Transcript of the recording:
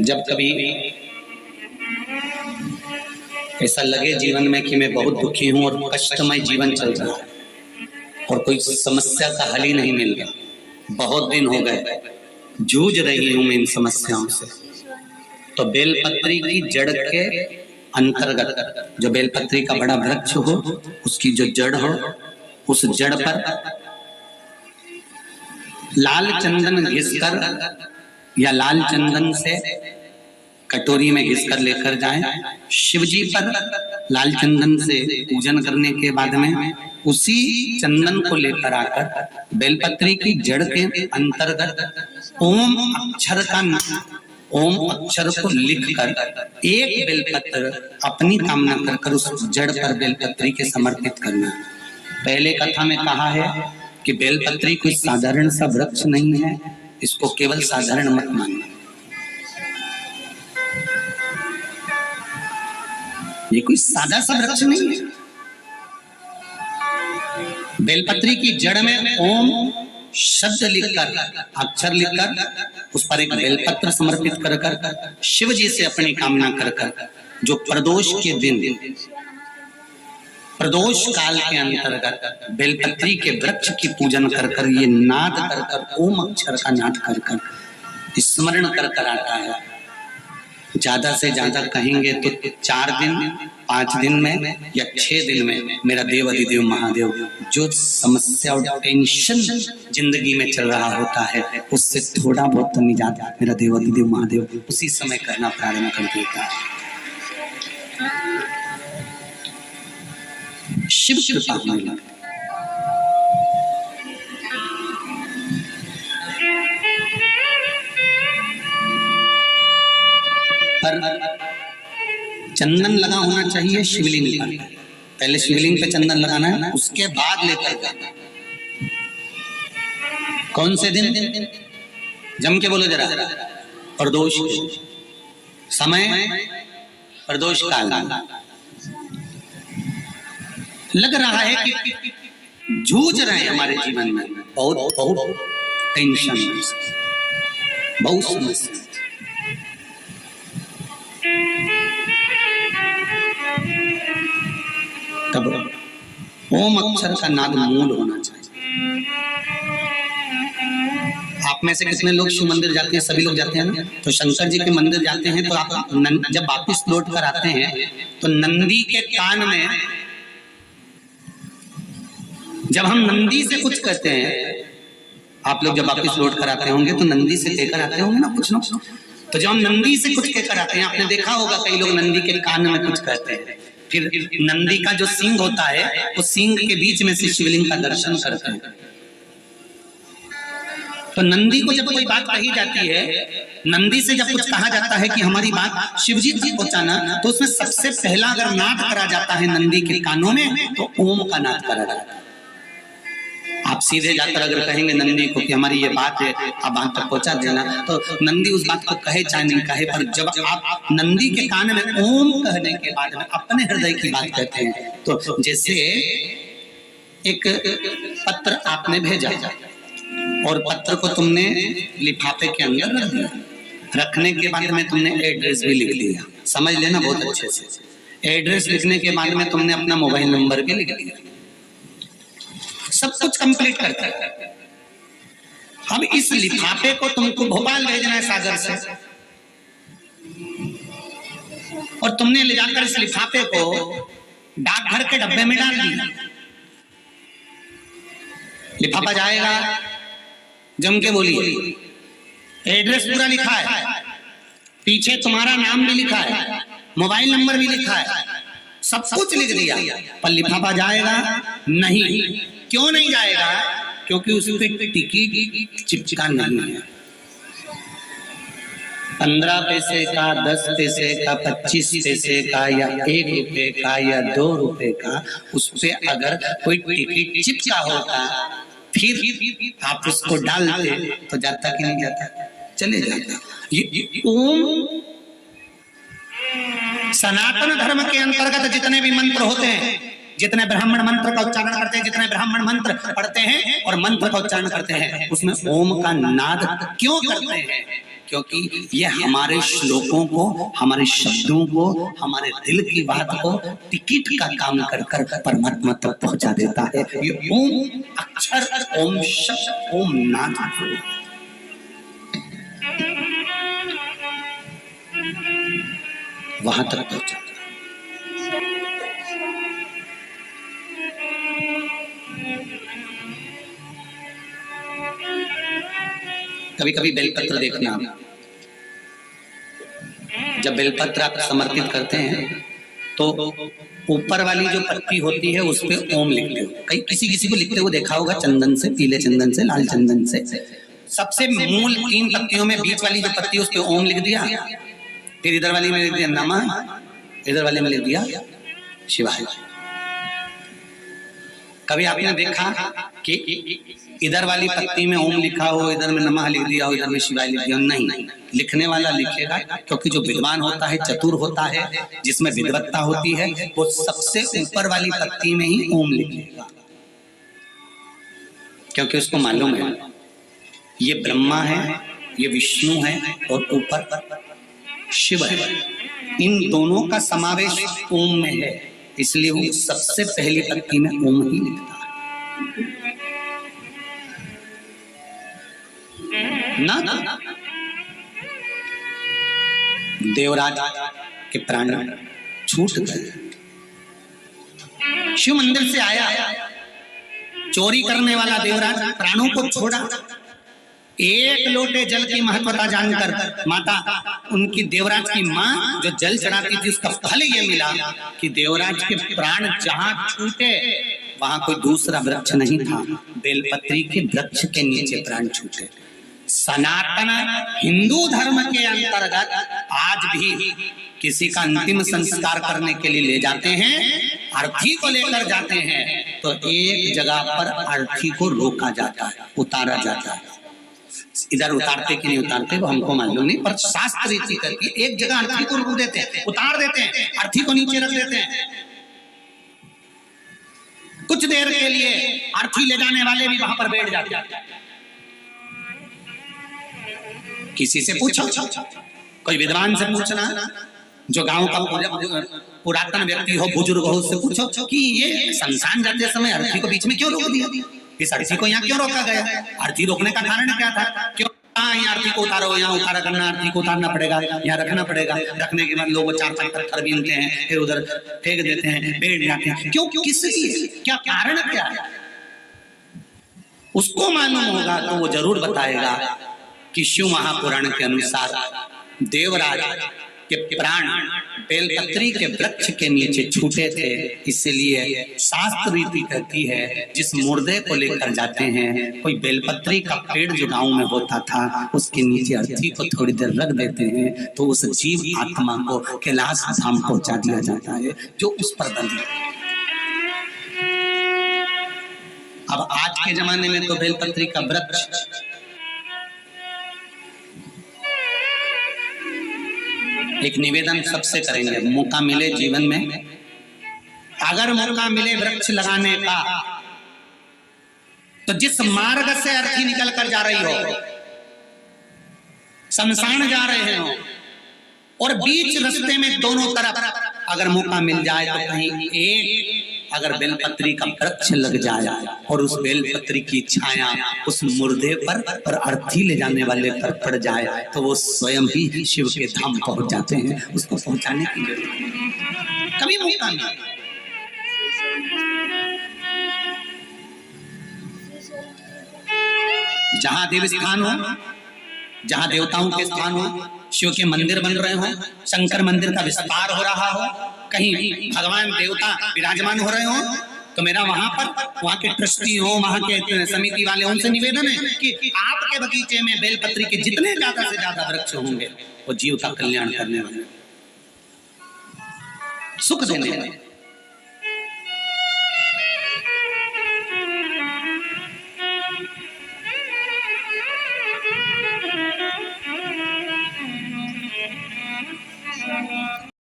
जब कभी ऐसा लगे जीवन में कि मैं बहुत दुखी हूं और कष्टमय जीवन चल रहा है और कोई समस्या का हल ही नहीं मिल रहा, बहुत दिन हो गए जूझ रही हूं मैं इन समस्याओं से, तो बेलपत्री की जड़ के अंतर्गत, जो बेलपत्री का बड़ा वृक्ष हो उसकी जो जड़ हो, उस जड़ पर लाल चंदन घिसकर या लाल चंदन से कटोरी में घिसकर लेकर जाएं। शिव जी पर लाल चंदन से पूजन करने के बाद में उसी चंदन को लेकर आकर बेलपत्री की जड़ के अंतर्गत ओम अक्षर को लिखकर एक बेलपत्र अपनी कामना कर उस जड़ पर बेलपत्री के समर्पित करना। पहले कथा में कहा है कि बेलपत्री कोई साधारण सा वृक्ष नहीं है, इसको केवल साधारण मत मानना। ये कोई सादा सा वृक्ष नहीं है। बेलपत्री की जड़ में ओम शब्द लिखकर, अक्षर लिखकर उस पर एक बेलपत्र समर्पित कर कर शिव जी से अपनी कामना कर कर, जो प्रदोष के दिन प्रदोष काल के अंतर्गत बेलपत्री के वृक्ष की पूजन कर कर, ये नाद कर कर, ओम अक्षर का नाद कर कर स्मरण कर कर आता है। ज्यादा से ज्यादा कहेंगे तो 4 दिन 5 दिन में या 6 दिन में मेरा देव अधिदेव महादेव, जो समस्या और टेंशन जिंदगी में चल रहा होता है उससे थोड़ा बहुत तो निजात मेरा देव अधिदेव महादेव उसी समय करना प्रारंभ कर देता है। शिव कृपा मिला। पर चंदन लगा होना चाहिए शिवलिंग पर। पहले शिवलिंग पे चंदन लगाना है, उसके बाद लेकर जाना। कौन से दिन? जम के बोलो जरा। प्रदोष समय, प्रदोष काल। लग रहा है कि जूझ रहे हैं हमारे जीवन में बहुत बहुत टेंशन, बहुत समस्या। तब ओम अक्षर का नाद मूल होना चाहिए। आप में से कितने लोग शिव मंदिर जाते हैं? सभी लोग जाते हैं ना। तो शंकर जी के मंदिर जाते हैं तो आप जब वापिस लौट कर आते हैं तो नंदी के कान में, जब हम नंदी से कुछ कहते हैं, आप लोग जब वापिस लौट कर आते होंगे तो नंदी से कहकर आते होंगे ना कुछ ना। तो जब हम नंदी से कुछ कहकर आते हैं, आपने देखा होगा कई लोग नंदी के कान में कुछ कहते हैं, फिर नंदी का जो सींग होता है उस सींग के बीच में से शिवलिंग का दर्शन करते हैं। तो नंदी को जब कोई बात कही जाती है, नंदी से जब कुछ कहा जाता है कि हमारी बात शिवजी तक पहुंचाना, तो उसमें सबसे पहला अगर नाद करा जाता है नंदी के कानों में तो ओम का नाद करा जाता है। आप सीधे जाकर अगर कहेंगे नंदी को कि हमारी ये बात है, आप वहां तक पहुंचा देना, तो नंदी उस बात को कहे चाहे नहीं कहे, पर जब आप नंदी के कान में ओम कहने के बाद में अपने हृदय की बात कहते हैं, तो जैसे एक पत्र आपने भेजा और पत्र को तुमने लिफाफे के अंदर रख दिया, रखने के बाद में तुमने एड्रेस भी लिख लिया, समझ लेना बहुत अच्छे से। एड्रेस लिखने के बाद में तुमने अपना मोबाइल नंबर भी लिख लिया, सब कुछ कंप्लीट करते हैं। अब इस लिफाफे को तुमको भोपाल भेजना है सागर से, और तुमने ले जाकर इस लिफाफे को डाकघर के डब्बे में डाल दिया। लिफाफा जाएगा, जम के बोलिए, एड्रेस पूरा लिखा है, पीछे तुम्हारा नाम भी लिखा है, मोबाइल नंबर भी लिखा है, सब कुछ लिख दिया, पर लिफाफा जाएगा नहीं। क्यों नहीं जाएगा? क्योंकि उस पर टिकट चिपका नहीं है। 15 पैसे का, 10 पैसे का, 25 पैसे का या 1 रुपए का या 2 रुपए का, उस पे अगर कोई टिकट चिपका होता फिर आप उसको डालते तो जाता कि नहीं जाता? चले जाता। ये ओम सनातन धर्म के अंतर्गत जितने भी मंत्र होते हैं, जितने ब्राह्मण मंत्र का उच्चारण करते हैं, जितने ब्राह्मण मंत्र पढ़ते हैं और मंत्र का उच्चारण करते हैं, उसमें ओम का नाद क्यों करते हैं? क्योंकि ये हमारे श्लोकों को, हमारे शब्दों को, हमारे दिल की बात को टिकट का काम कर कर परमात्मा तक पहुंचा देता है। ये ओम अक्षर, ओम शब्द, ओम नाद वहां तक पहुंचा। कभी कभी बेलपत्र देखना, जब बेलपत्र आप समर्पित करते हैं तो ऊपर वाली जो पत्ती होती है उस पे ओम लिखते हो। कहीं किसी किसी को लिखते हुए देखा होगा, चंदन से, पीले चंदन से, लाल चंदन से। सबसे मूल 3 पत्तियों में बीच वाली जो पत्ती है उस पे ओम लिख दिया, फिर इधर वाली में लिख दिया नमः, इधर वाले में लिख दिया शिवाय। कभी आपने देखा कि इधर वाली पत्ती में ओम लिखा हो, इधर में नमः लिख दिया हो, इधर में शिवाय लिख दिया हो? नहीं, लिखने वाला लिखेगा, क्योंकि जो विद्वान होता है, चतुर होता है, जिसमें विद्वत्ता होती है, वो सबसे ऊपर वाली पत्ती में ही ओम लिखेगा, क्योंकि उसको मालूम है ये ब्रह्मा है, ये विष्णु है और ऊपर शिव है। इन दोनों का समावेश ओम में है, इसलिए वो सबसे पहली पत्ती में ओम ही लिखता है। ना देवराज के प्राण छूट गए। शिव मंदिर से आया, चोरी करने वाला देवराज प्राणों को छोड़ा। एक लोटे जल की महत्वता जानकर माता, उनकी देवराज की माँ जो जल चढ़ाती थी, उसका फल ये मिला कि देवराज के प्राण जहां छूटे वहां कोई दूसरा वृक्ष नहीं था, बेलपत्री के वृक्ष के नीचे प्राण छूटे। सनातन हिंदू धर्म के अंतर्गत आज भी किसी का अंतिम संस्कार करने के लिए ले जाते हैं, अर्थी को लेकर जाते हैं, तो एक जगह पर अर्थी को रोका जाता है, उतारा जाता है। इधर उतारते कि नहीं उतारते वो हमको मालूम नहीं, पर शास्त्र रीति करके एक जगह अर्थी को रोक देते हैं, उतार देते हैं, अर्थी को नीचे रख देते हैं। कुछ देर के लिए अर्थी ले जाने वाले भी वहां पर बैठ जाते हैं। किसी से पूछो, कोई विद्वान से पूछना, जो गांव का पुरातन व्यक्ति हो, बुजुर्ग हो, उससे पूछो कि ये शमशान जाते समय अर्थी को बीच में क्यों रोक दिया, इस अर्थी को यहाँ क्यों रोका गया? अर्थी रोकने का कारण क्या था? क्यों यहाँ अर्थी को उतारो, यहाँ उतारा करना, अर्थी को उतारना पड़ेगा, यहाँ रखना पड़ेगा, रखने के बाद लोग 4-5 पत्थर बीनते हैं, फिर उधर फेंक देते हैं, बैठ जाते हैं। क्यों, किस लिए, क्या कारण क्या है? उसको मालूम होगा तो वो जरूर बताएगा कि शिव महापुराण के अनुसार देवराज के प्राण बेलपत्री के वृक्ष के नीचे छूटे थे, इसलिए शास्त्र रीति कहती है जिस मुर्दे को लेकर जाते हैं, कोई बेलपत्री का पेड़ जो गांव में होता था उसके नीचे अर्थी को थोड़ी देर रख देते हैं, तो उस जीव आत्मा को कैलाश धाम पहुंचा दिया जाता है जो उस पर बंधी। अब आज के जमाने में तो बेलपत्री का वृक्ष एक निवेदन सबसे करेंगे, मौका मिले जीवन में, अगर मौका मिले वृक्ष लगाने का, तो जिस मार्ग से अर्थी निकल कर जा रही हो, शमशान जा रहे हो, और बीच रास्ते में दोनों तरफ अगर मौका मिल जाए तो कहीं एक अगर बेलपत्री का वृक्ष लग जाए और उस बेलपत्री की छाया उस मुर्दे पर और अर्थी ले जाने वाले पर पड़ जाए, तो वो स्वयं ही शिव के धाम पहुंच जाते हैं। उसको पहुंचाने की जरूरत कभी मौका नहीं। जहां देव स्थान हो, जहां देवताओं के स्थान हो, शिव के मंदिर बन रहे हो, शंकर मंदिर का विस्तार हो रहा हो, कहीं भगवान देवता विराजमान हो रहे हो, तो मेरा वहां के ट्रस्टी हो, वहां के समिति वाले, उनसे निवेदन है कि आपके बगीचे में बेलपत्री के जितने ज्यादा से ज्यादा वृक्ष होंगे वो जीव का कल्याण करने वाले, सुख देने वाले,